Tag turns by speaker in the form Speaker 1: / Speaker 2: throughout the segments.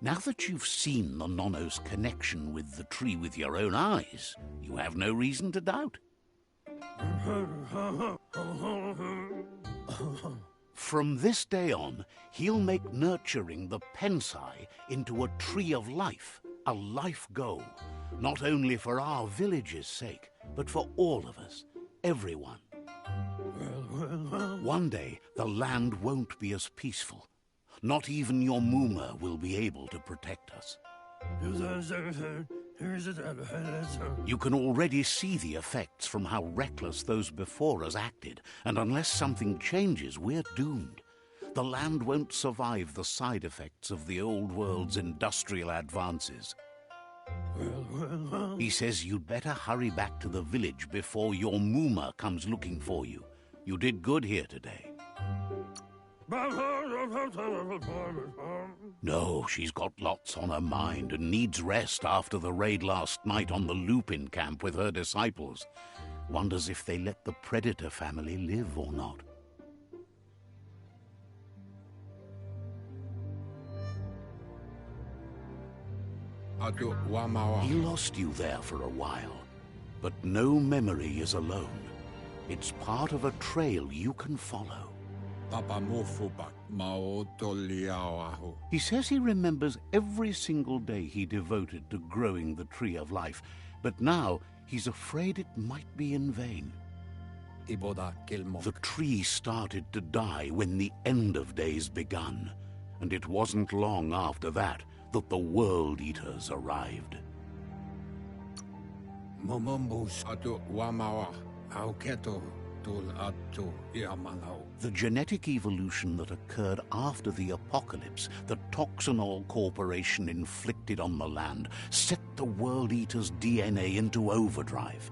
Speaker 1: Now that you've seen the Nonno's connection with the tree with your own eyes, you have no reason to doubt. From this day on, he'll make nurturing the Pensai into a tree of life, a life goal, not only for our village's sake, but for all of us, everyone. One day, the land won't be as peaceful. Not even your Muma will be able to protect us. You can already see the effects from how reckless those before us acted, and unless something changes, we're doomed. The land won't survive the side effects of the old world's industrial advances. He says you'd better hurry back to the village before your Muma comes looking for you. You did good here today. No, she's got lots on her mind and needs rest after the raid last night on the Lupin camp with her disciples. Wonders if they let the Predator family live or not. He lost you there for a while, but no memory is alone. It's part of a trail you can follow. He says he remembers every single day he devoted to growing the Tree of Life, but now he's afraid it might be in vain. The tree started to die when the end of days begun, and it wasn't long after that that the World Eaters arrived. The genetic evolution that occurred after the apocalypse that Toxanol Corporation inflicted on the land set the World Eater's DNA into overdrive.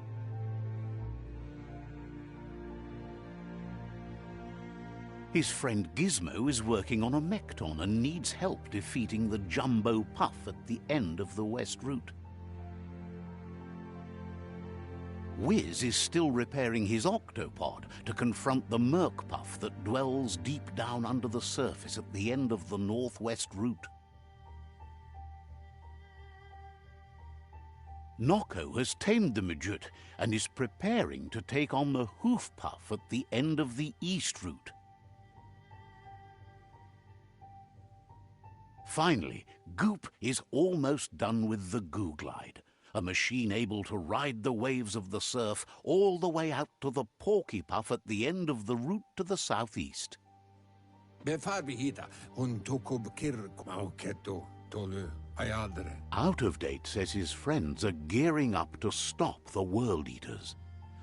Speaker 1: His friend Gizmo is working on a Mekton and needs help defeating the Jumbo Puff at the end of the West Route. Wiz is still repairing his octopod to confront the Merc-Puff that dwells deep down under the surface at the end of the Northwest Route. Nocco has tamed the Midget and is preparing to take on the Hoof Puff at the end of the East Route. Finally, Goop is almost done with the Googlide, a machine able to ride the waves of the surf all the way out to the Porky Puff at the end of the route to the southeast. Out of Date says his friends are gearing up to stop the World Eaters.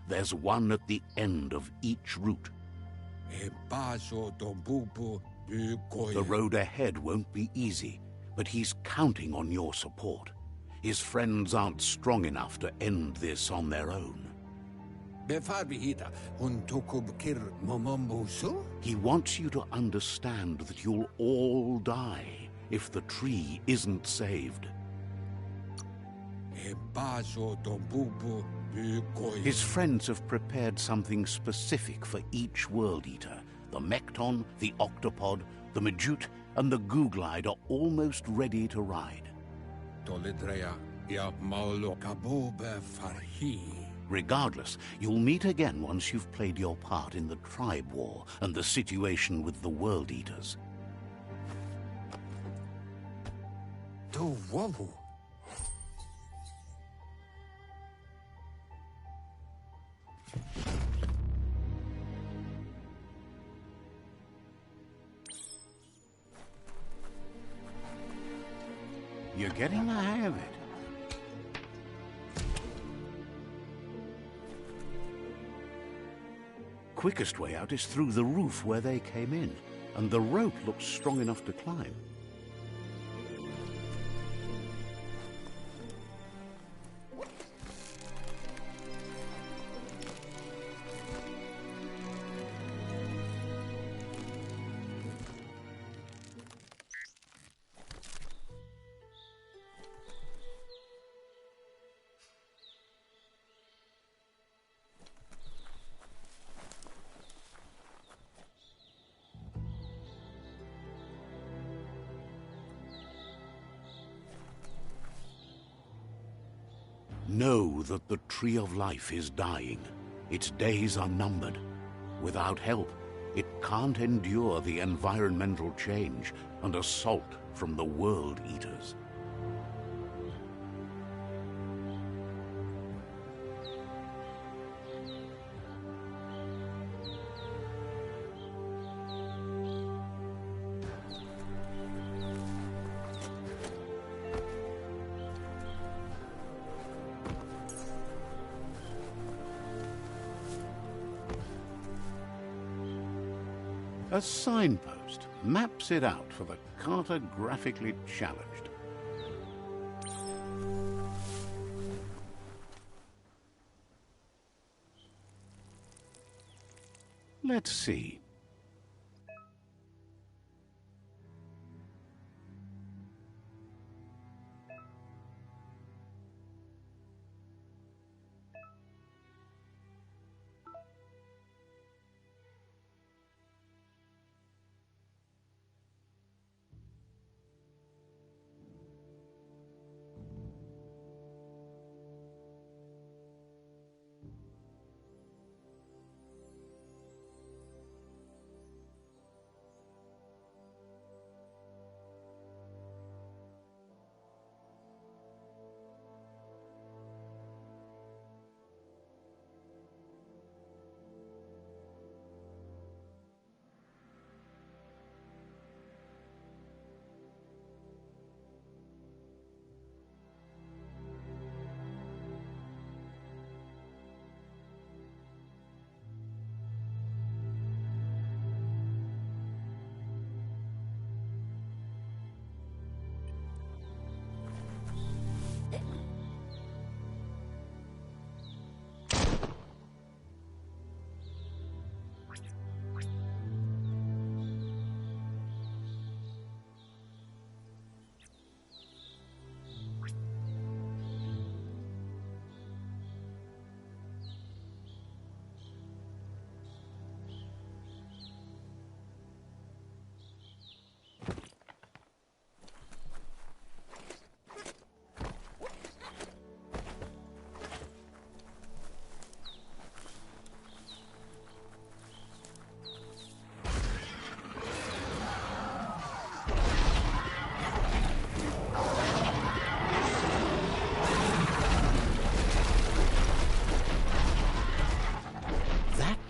Speaker 1: There's one at the end of each route. The road ahead won't be easy, but he's counting on your support. His friends aren't strong enough to end this on their own. He wants you to understand that you'll all die if the tree isn't saved. His friends have prepared something specific for each World Eater. The Mekton, the Octopod, the Majute, and the Googlide are almost ready to ride. Regardless, you'll meet again once you've played your part in the tribe war and the situation with the World Eaters. You're getting the hang of it. Quickest way out is through the roof where they came in, and the rope looks strong enough to climb. Know that the Tree of Life is dying. Its days are numbered. Without help, it can't endure the environmental change and assault from the World Eaters. A signpost maps it out for the cartographically challenged. Let's see.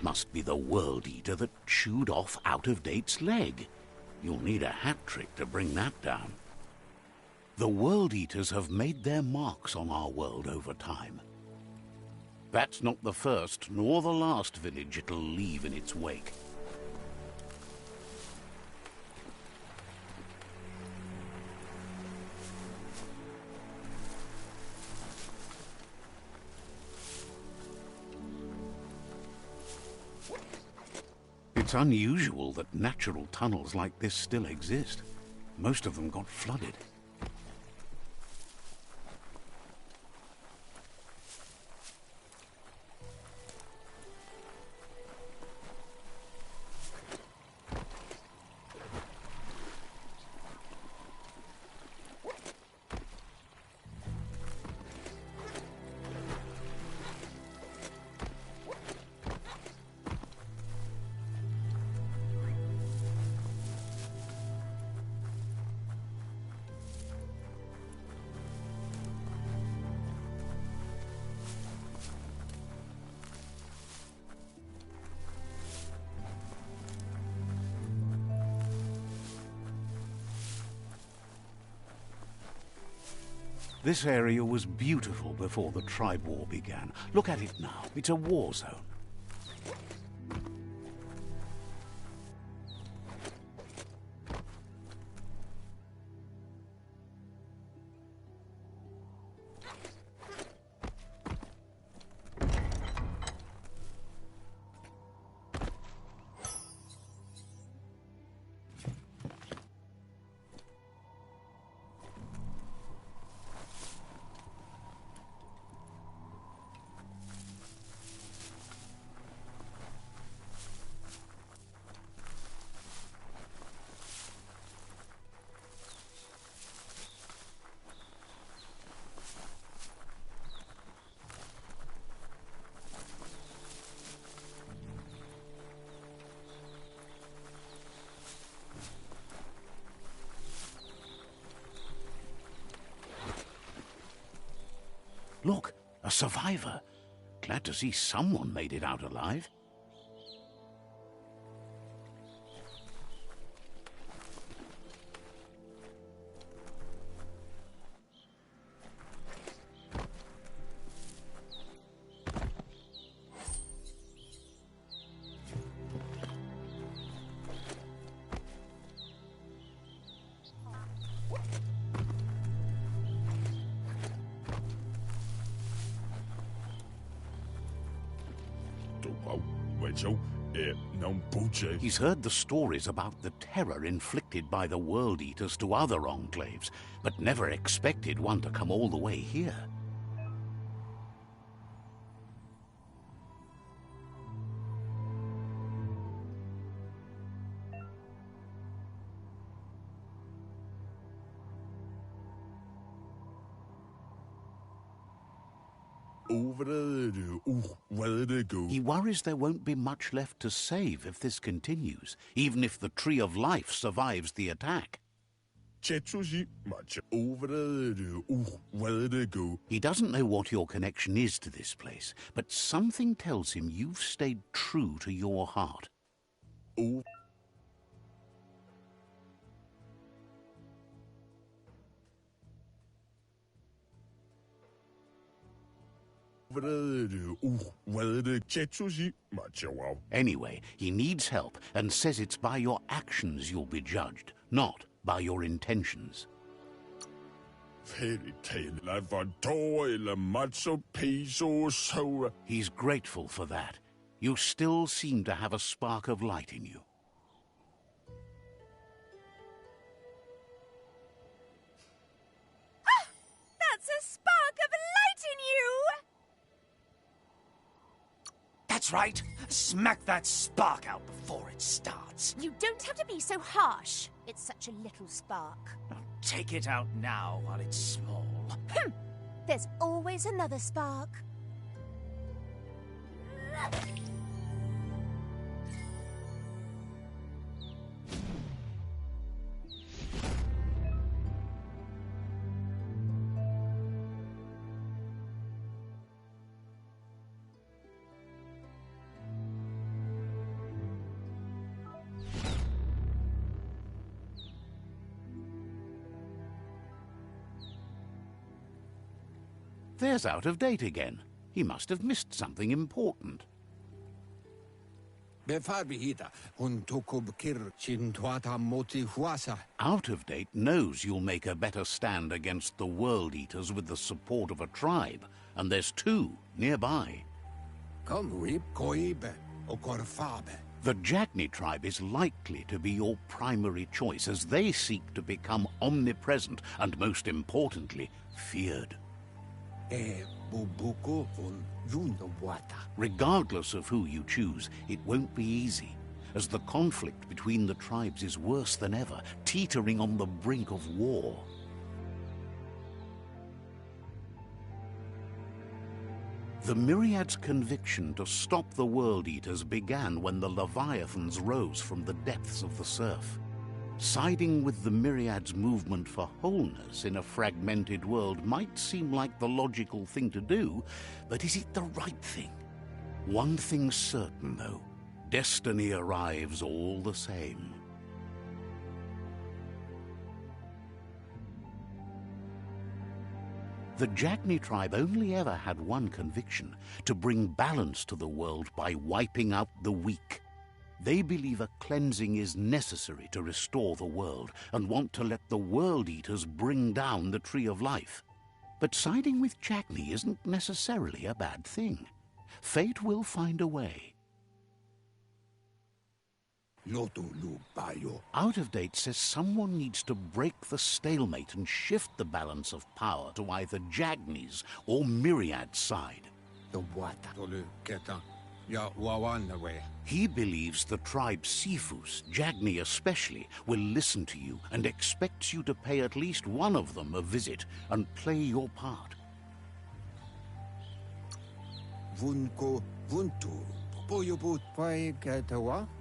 Speaker 1: Must be the World Eater that chewed off Out-of-Date's leg. You'll need a hat trick to bring that down. The World Eaters have made their marks on our world over time. That's not the first nor the last village it'll leave in its wake. It's unusual that natural tunnels like this still exist. Most of them got flooded. This area was beautiful before the tribe war began. Look at it now. It's a war zone. Look, a survivor. Glad to see someone made it out alive. He's heard the stories about the terror inflicted by the World Eaters to other enclaves, but never expected one to come all the way here. He worries there won't be much left to save if this continues, even if the Tree of Life survives the attack. He doesn't know what your connection is to this place, but something tells him you've stayed true to your heart. Anyway, he needs help and says it's by your actions you'll be judged, not by your intentions. He's grateful for that. You still seem to have a spark of light in you.
Speaker 2: That's a spark of light in you!
Speaker 3: That's right. Smack that spark out before it starts.
Speaker 2: You don't have to be so harsh. It's such a little spark.
Speaker 3: Now take it out now while it's small.
Speaker 2: There's always another spark.
Speaker 1: There's Out of Date again. He must have missed something important. Out of Date knows you'll make a better stand against the World Eaters with the support of a tribe, and there's two nearby. The Jagni tribe is likely to be your primary choice as they seek to become omnipresent and, most importantly, feared. Regardless of who you choose, it won't be easy, as the conflict between the tribes is worse than ever, teetering on the brink of war. The Myriad's conviction to stop the World Eaters began when the Leviathans rose from the depths of the surf. Siding with the Myriad's movement for wholeness in a fragmented world might seem like the logical thing to do, but is it the right thing? One thing's certain, though. Destiny arrives all the same. The Jagni tribe only ever had one conviction: to bring balance to the world by wiping out the weak. They believe a cleansing is necessary to restore the world and want to let the World Eaters bring down the Tree of Life. But siding with Jagni isn't necessarily a bad thing. Fate will find a way. Out of Date says someone needs to break the stalemate and shift the balance of power to either Jagni's or Myriad's side. He believes the tribe Sifus, Jagni especially, will listen to you and expects you to pay at least one of them a visit and play your part.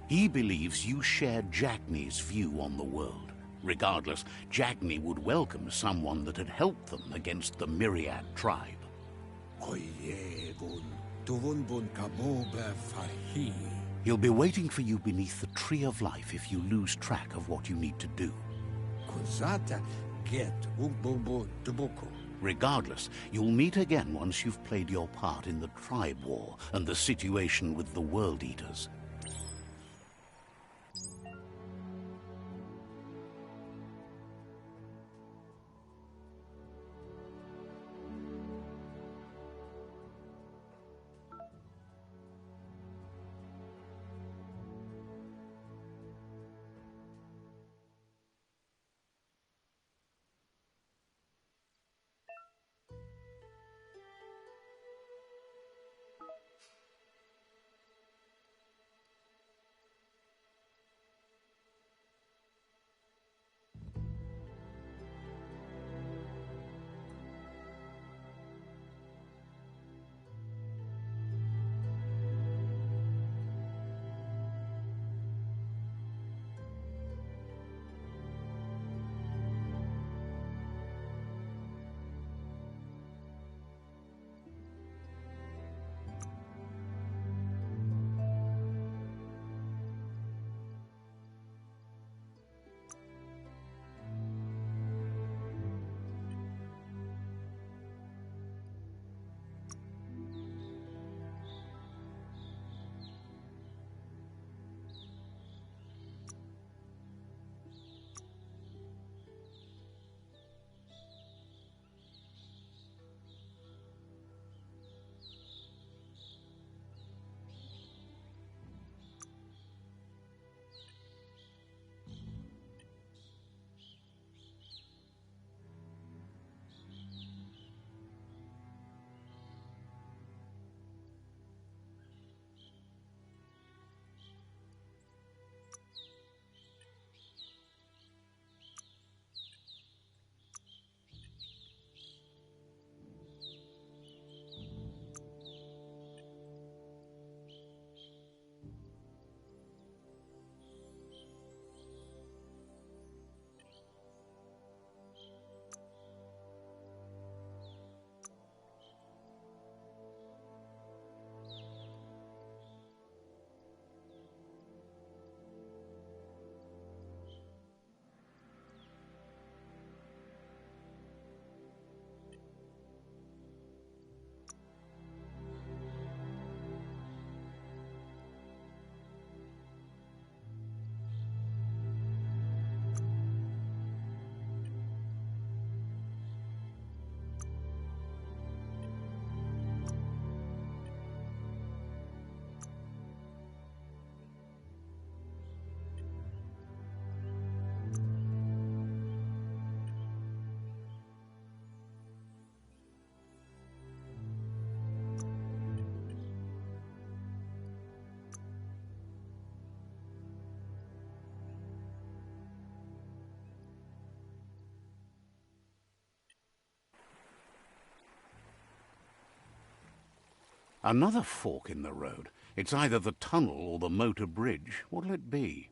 Speaker 1: He believes you share Jagni's view on the world. Regardless, Jagni would welcome someone that had helped them against the Myriad tribe. He'll be waiting for you beneath the Tree of Life if you lose track of what you need to do. Regardless, you'll meet again once you've played your part in the tribe war and the situation with the World Eaters. Another fork in the road. It's either the tunnel or the motor bridge. What'll it be?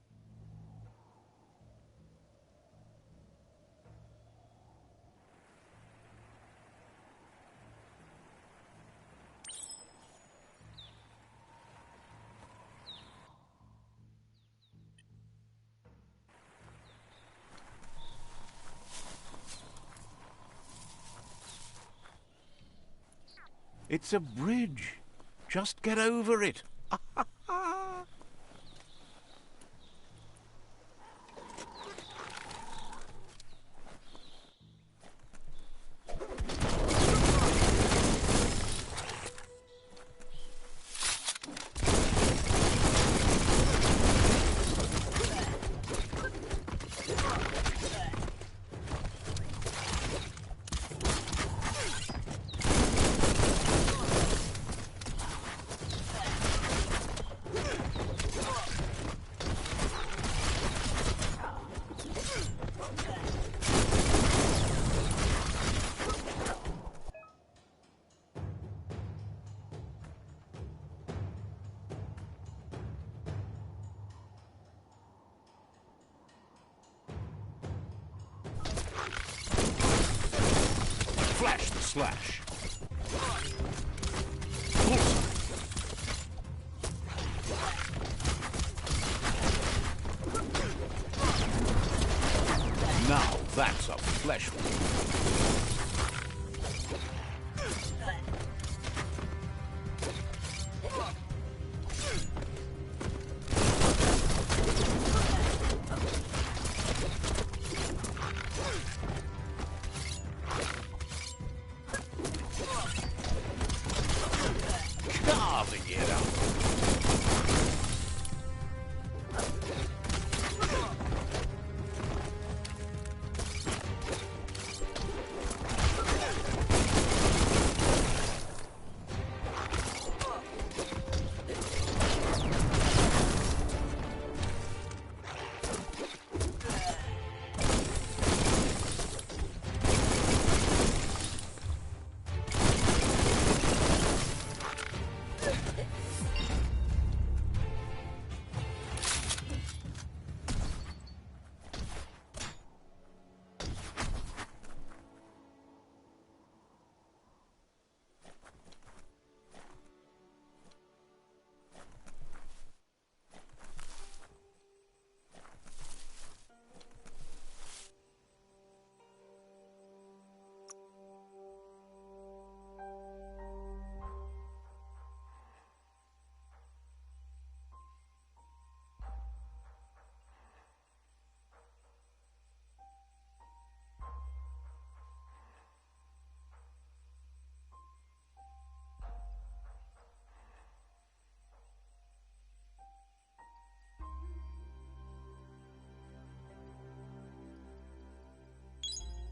Speaker 1: It's a bridge. Just get over it. Flash the slash.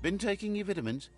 Speaker 1: Been taking your vitamins?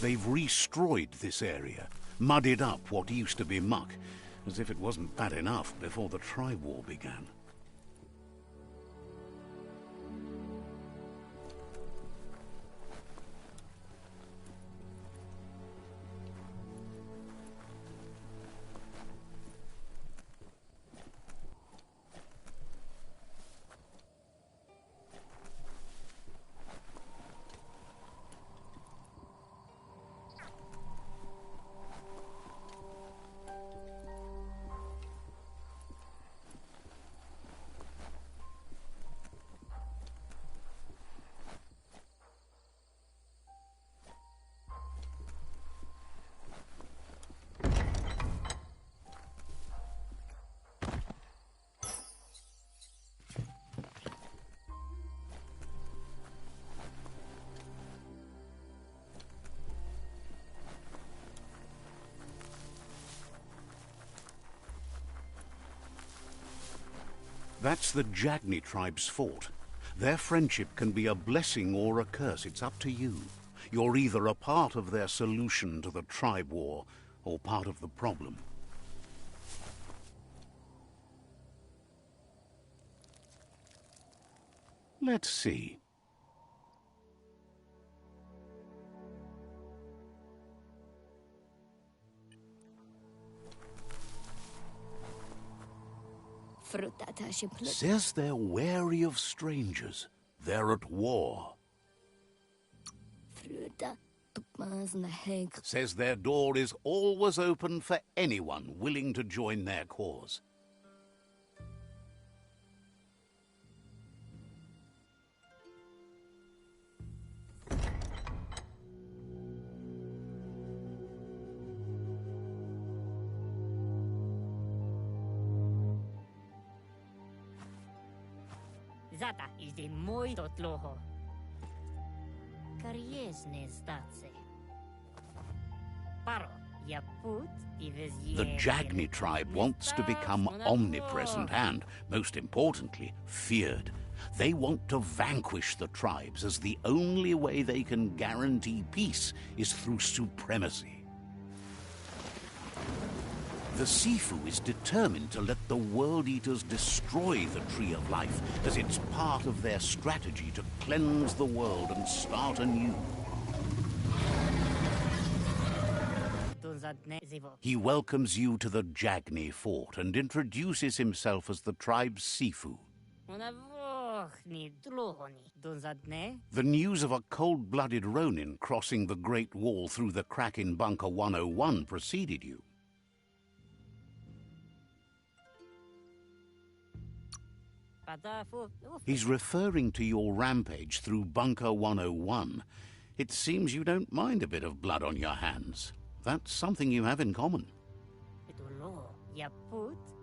Speaker 1: They've restroyed this area, muddied up what used to be muck, as if it wasn't bad enough before the Tribe War began. That's the Jagni tribe's fort. Their friendship can be a blessing or a curse. It's up to you. You're either a part of their solution to the Tribe War, or part of the problem. Let's see. Says they're wary of strangers. They're at war. Says their door is always open for anyone willing to join their cause.
Speaker 4: Zata is the moi dotloho. Kariesne statse. Paro, yaput,
Speaker 1: the Jagni tribe wants to become omnipresent and, most importantly, feared. They want to vanquish the tribes, as the only way they can guarantee peace is through supremacy. The Sifu is determined to let the World Eaters destroy the Tree of Life, as it's part of their strategy to cleanse the world and start anew. He welcomes you to the Jagni fort and introduces himself as the tribe's Sifu. The news of a cold-blooded Ronin crossing the Great Wall through the crack in Bunker 101 preceded you. He's referring to your rampage through Bunker 101. It seems you don't mind a bit of blood on your hands. That's something you have in common.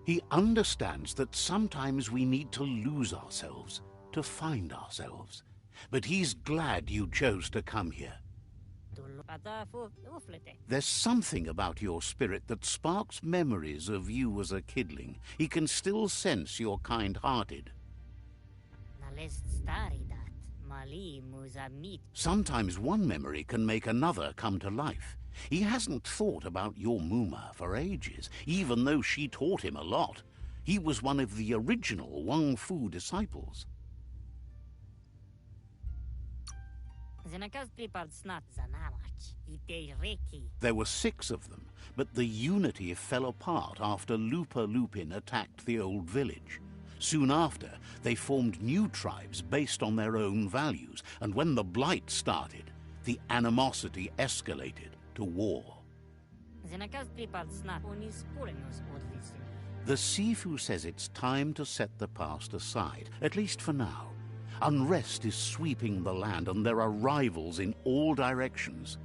Speaker 1: He understands that sometimes we need to lose ourselves to find ourselves. But he's glad you chose to come here. There's something about your spirit that sparks memories of you as a kidling. He can still sense you're kind-hearted. Sometimes one memory can make another come to life. He hasn't thought about your Muma for ages, even though she taught him a lot. He was one of the original Wang Fu disciples. There were 6 of them, but the unity fell apart after Lupa Lupin attacked the old village. Soon after, they formed new tribes based on their own values, and when the Blight started, the animosity escalated to war. The Sifu says it's time to set the past aside, at least for now. Unrest is sweeping the land, and there are rivals in all directions.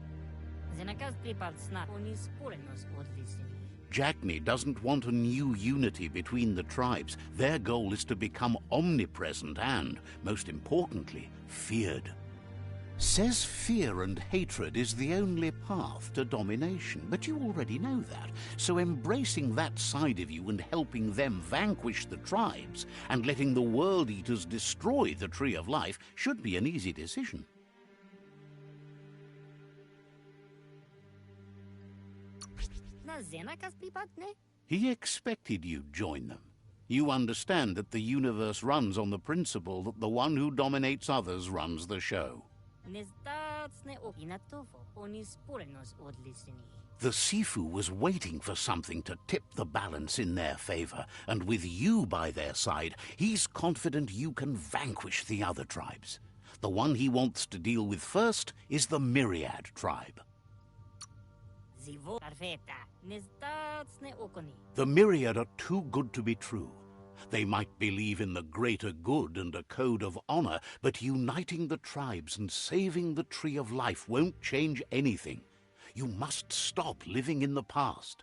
Speaker 1: Jagni doesn't want a new unity between the tribes. Their goal is to become omnipresent and, most importantly, feared. Says fear and hatred is the only path to domination, but you already know that. So embracing that side of you and helping them vanquish the tribes and letting the World Eaters destroy the Tree of Life should be an easy decision.
Speaker 4: Na zenakas privatne?
Speaker 1: He expected you'd join them. You understand that the universe runs on the principle that the one who dominates others runs the show.
Speaker 4: Nezdatsne o inatofo onis porenos odlisini.
Speaker 1: The Sifu was waiting for something to tip the balance in their favor, and with you by their side, he's confident you can vanquish the other tribes. The one he wants to deal with first is the Myriad tribe.
Speaker 4: Zivo perfetta. Nezdatsne okoni.
Speaker 1: The Myriad are too good to be true. They might believe in the greater good and a code of honor, but uniting the tribes and saving the Tree of Life won't change anything. You must stop living in the past.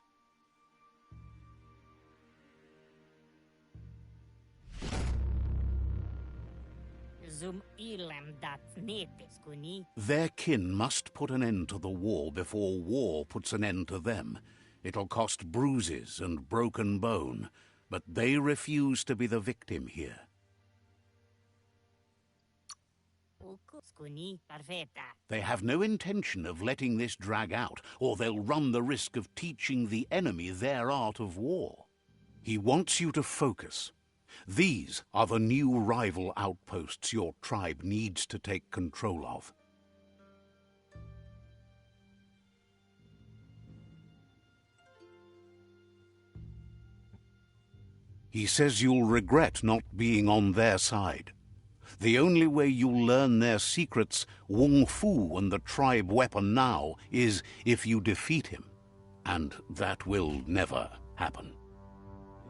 Speaker 4: Zum ilam dat nete skuni.
Speaker 1: Their kin must put an end to the war before war puts an end to them. It'll cost bruises and broken bone, but they refuse to be the victim here.
Speaker 4: Skuni perfetta.
Speaker 1: They have no intention of letting this drag out, or they'll run the risk of teaching the enemy their art of war. He wants you to focus. These are the new rival outposts your tribe needs to take control of. He says you'll regret not being on their side. The only way you'll learn their secrets, Wung Fu and the tribe weapon now, is if you defeat him. And that will never happen.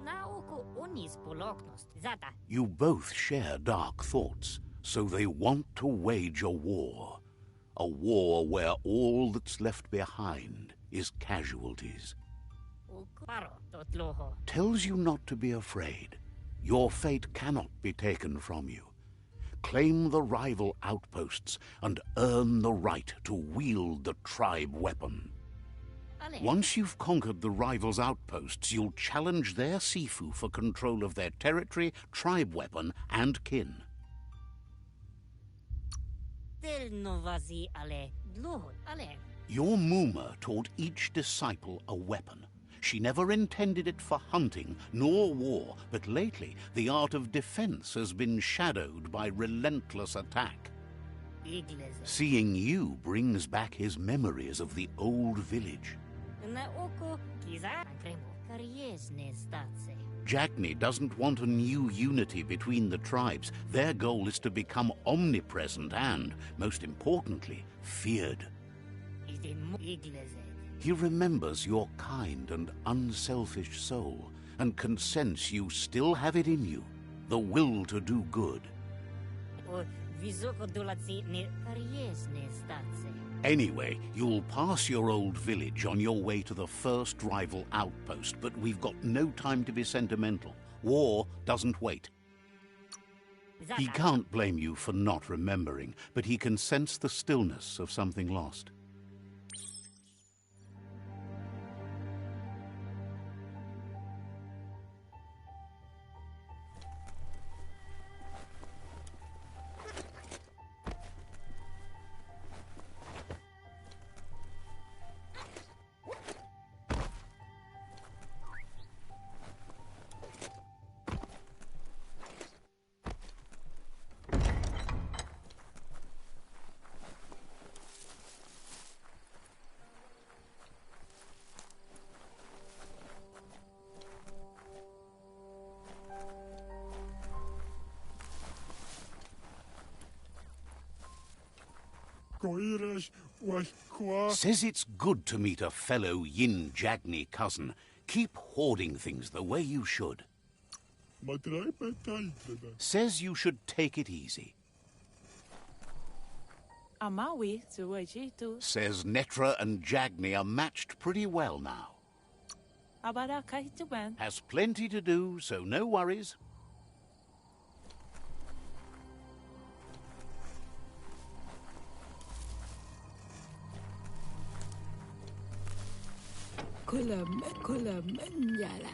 Speaker 4: Na oko onis poloknost. Zata.
Speaker 1: You both share dark thoughts, so they want to wage a war. A war where all that's left behind is casualties.
Speaker 4: Paro totloho.
Speaker 1: Tells you not to be afraid. Your fate cannot be taken from you. Claim the rival outposts and earn the right to wield the tribe weapon.
Speaker 4: Ale.
Speaker 1: Once you've conquered the rivals' outposts, you'll challenge their Sifu for control of their territory, tribe weapon, and kin.
Speaker 4: Del novazi ale. Dloho ale.
Speaker 1: Your Muma taught each disciple a weapon. She never intended it for hunting nor war, but lately the art of defense has been shadowed by relentless attack.
Speaker 4: Igleze.
Speaker 1: Seeing you brings back his memories of the old village.
Speaker 4: Na oko kiza ankremo. Karies nezdatse.
Speaker 1: Jagni doesn't want a new unity between the tribes. Their goal is to become omnipresent and, most importantly, feared.
Speaker 4: Ide mo igleze.
Speaker 1: He remembers your kind and unselfish soul, and can sense you still have it in you, the will to do good.
Speaker 4: O visoko dolatsi ne karies nezdatse.
Speaker 1: Anyway, you'll pass your old village on your way to the first rival outpost, but we've got no time to be sentimental. War doesn't wait.
Speaker 4: Zata.
Speaker 1: He can't blame you for not remembering, but he can sense the stillness of something lost. Says it's good to meet a fellow Yin Jagni cousin. Keep hoarding things the way you should. Says you should take it easy. Says Netra and Jagni are matched pretty well now. Has plenty to do, so no worries.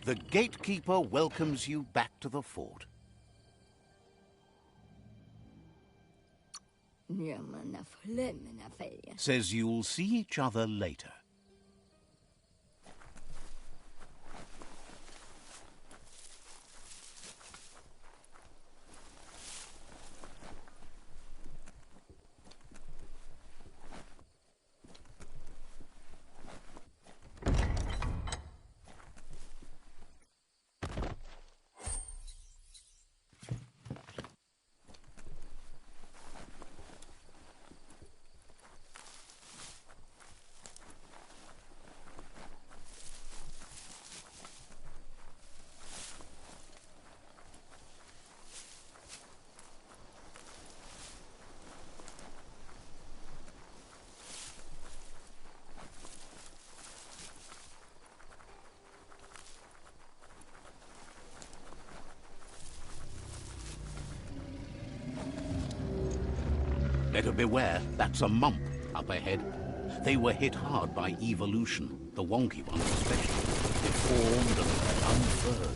Speaker 1: The gatekeeper welcomes you back to the fort. Says you'll see each other later. Better beware, that's a mump up ahead. They were hit hard by evolution, the wonky ones especially, deformed and unfurred.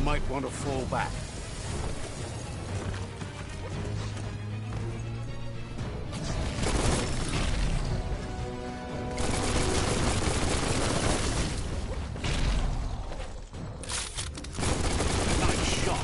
Speaker 1: Might want to fall back. Nice shot.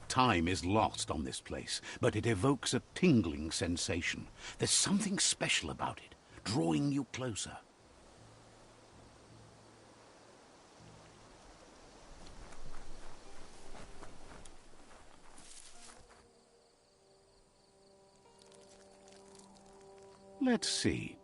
Speaker 1: Time is lost on this place, but it evokes a tingling sensation. There's something special about it, drawing you closer. Let's see.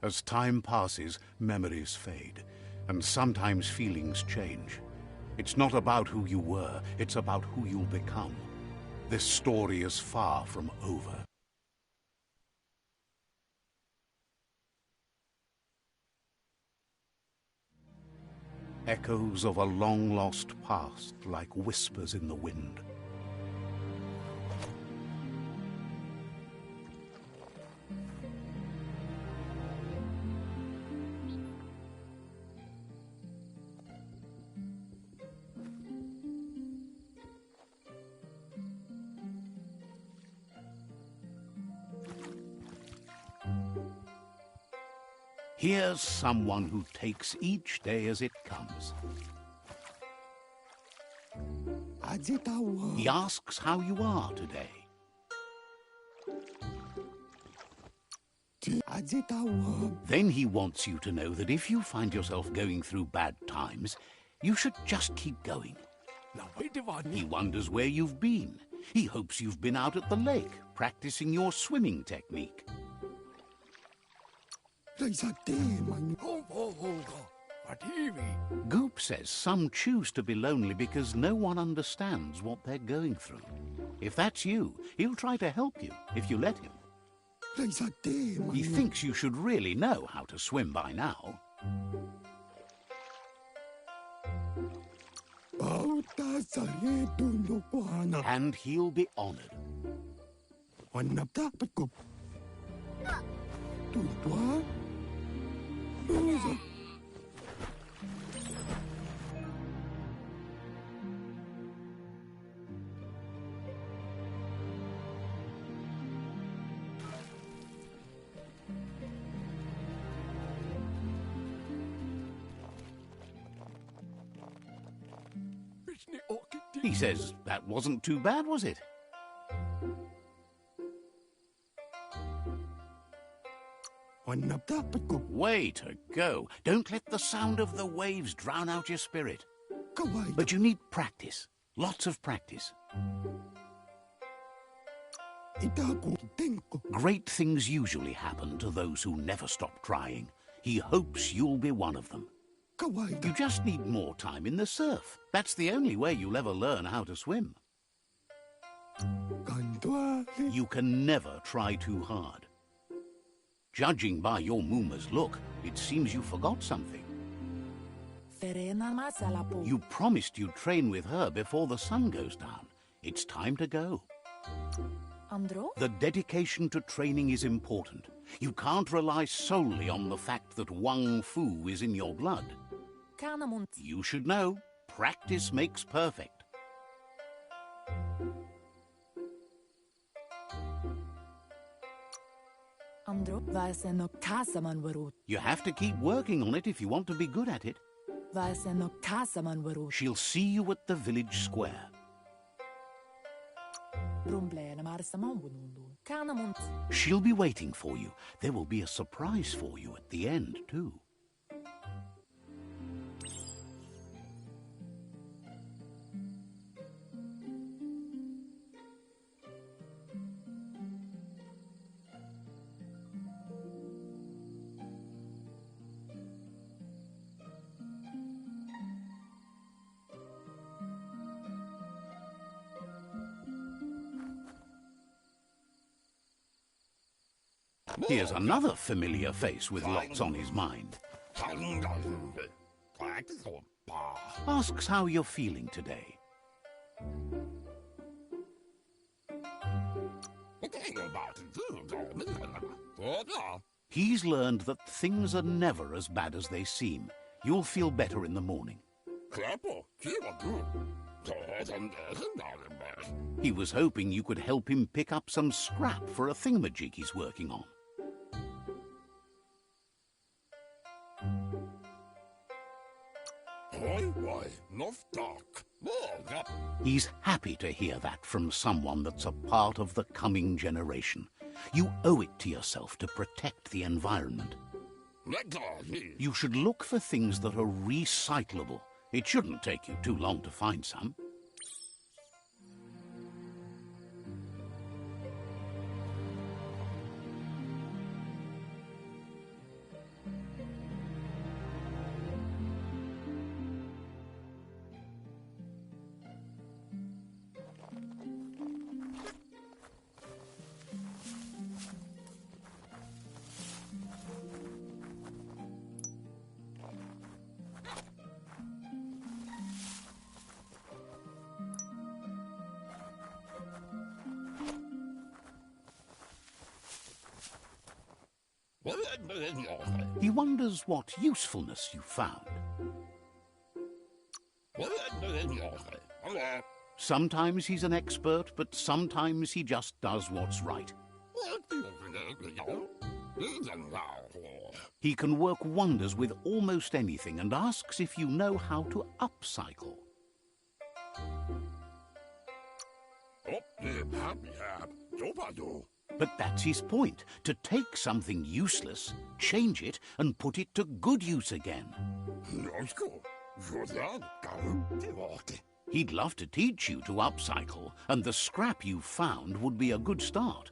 Speaker 1: As time passes, memories fade, and sometimes feelings change. It's not about who you were, it's about who you'll become. This story is far from over. Echoes of a long-lost past, like whispers in the wind. Here's someone who takes each day as it comes. He asks how you are today. Then he wants you to know that if you find yourself going through bad times, you should just keep going. He wonders where you've been. He hopes you've been out at the lake, practicing your swimming technique. Goop says some choose to be lonely because no one understands what they're going through. If that's you, he'll try to help you if you let him. He thinks you should really know how to swim by now. And he'll be honored. He says, that wasn't too bad, was it? Way to go. Don't let the sound of the waves drown out your spirit. But you need practice. Lots of practice. Great things usually happen to those who never stop trying. He hopes you'll be one of them. You just need more time in the surf. That's the only way you'll ever learn how to swim. You can never try too hard. Judging by your Muma's look, it seems you forgot something. You promised you'd train with her before the sun goes down. It's time to go. The dedication to training is important. You can't rely solely on the fact that Wang Fu is in your blood. You should know, practice makes perfect. You have to keep working on it if you want to be good at it. She'll see you at the village square. She'll be waiting for you. There will be a surprise for you at the end, too. Here's another familiar face with lots on his mind. Asks how you're feeling today. He's learned that things are never as bad as they seem. You'll feel better in the morning. He was hoping you could help him pick up some scrap for a thingamajig he's working on. He's happy to hear that from someone that's a part of the coming generation. You owe it to yourself to protect the environment. You should look for things that are recyclable. It shouldn't take you too long to find some. He wonders what usefulness you found. Sometimes he's an expert, but sometimes he just does what's right. He can work wonders with almost anything and asks if you know how to upcycle. But that's his point, to take something useless, change it, and put it to good use again. He'd love to teach you to upcycle, and the scrap you found would be a good start.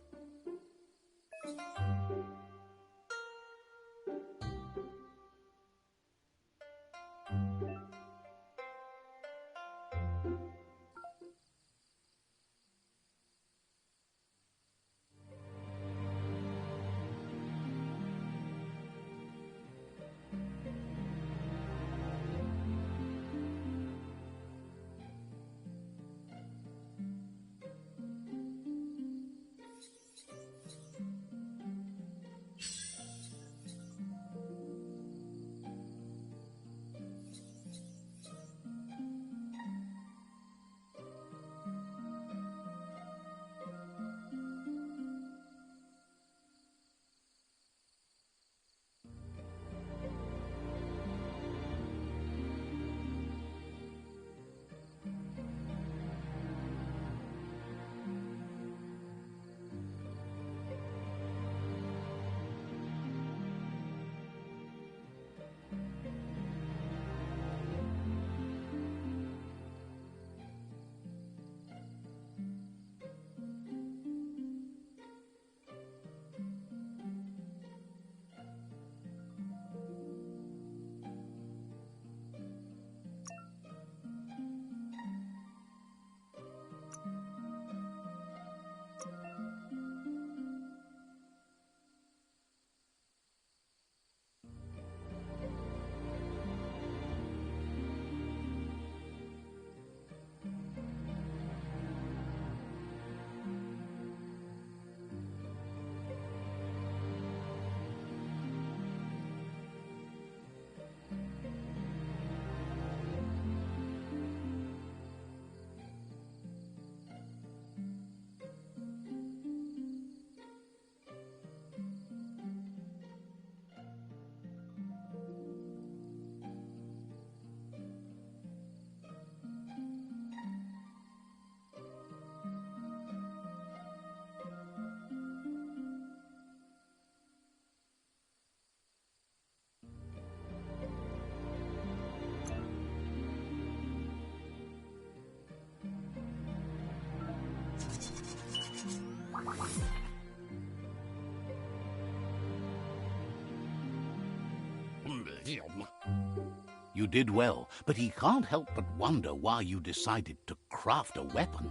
Speaker 1: You did well, but he can't help but wonder why you decided to craft a weapon.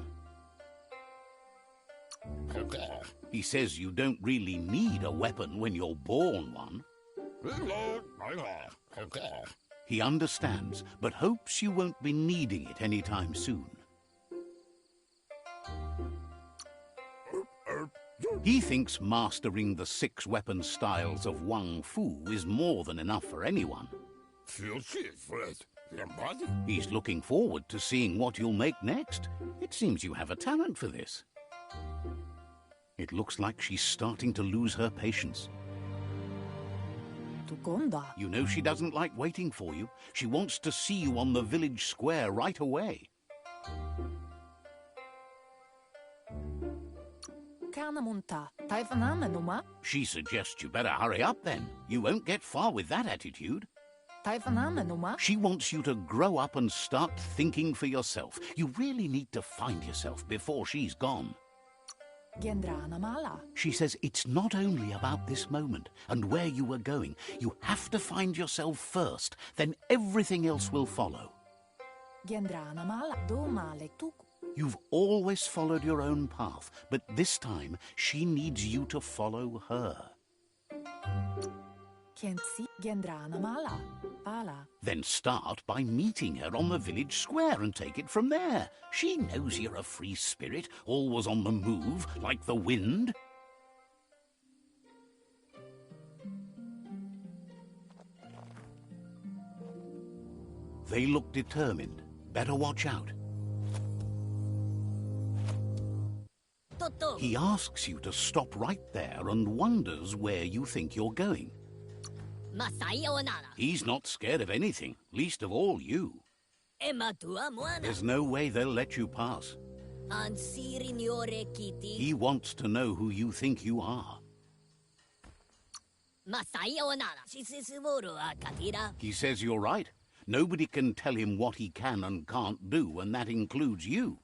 Speaker 1: He says you don't really need a weapon when you're born one. He understands, but hopes you won't be needing it anytime soon. He thinks mastering the 6 weapon styles of Wang Fu is more than enough for anyone. He's looking forward to seeing what you'll make next. It seems you have a talent for this. It looks like she's starting to lose her patience. You know she doesn't like waiting for you. She wants to see you on the village square right away. She suggests you better hurry up then. You won't get far with that attitude. She wants you to grow up and start thinking for yourself. You really need to find yourself before she's gone. She says it's not only about this moment and where you were going. You have to find yourself first, then everything else will follow. You've always followed your own path, but this time she needs you to follow her. Then start by meeting her on the village square and take it from there. She knows you're a free spirit, always on the move, like the wind. They look determined. Better watch out. He asks you to stop right there and wonders where you think you're going.
Speaker 4: Masai o nana.
Speaker 1: He's not scared of anything, least of all you.
Speaker 4: Emma tua moana.
Speaker 1: There's no way they'll let you pass.
Speaker 4: Ansirignore Kitty.
Speaker 1: He wants to know who you think you are.
Speaker 4: Masai o nana. Sisisivoro a katira.
Speaker 1: He says you're right. Nobody can tell him what he can and can't do, and that includes you.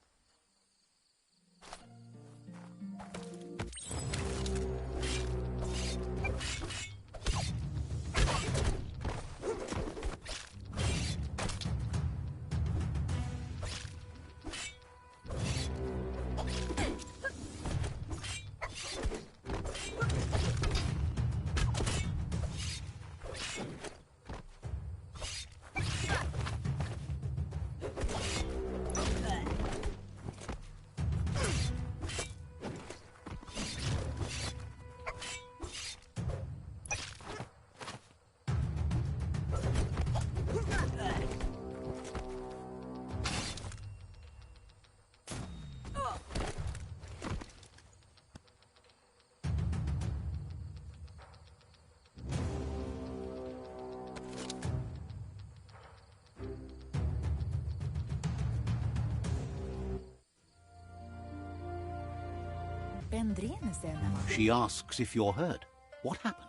Speaker 1: She asks if you're hurt. What happened?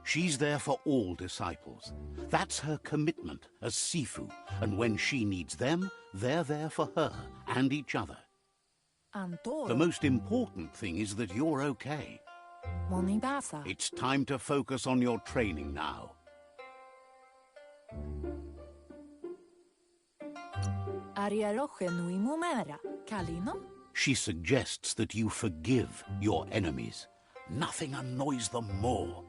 Speaker 1: She's there for all disciples. That's her commitment as Sifu. And when she needs them, they're there for her and each other. The most important thing is that you're okay. It's time to focus on your training now. She suggests that you forgive your enemies. Nothing annoys them more.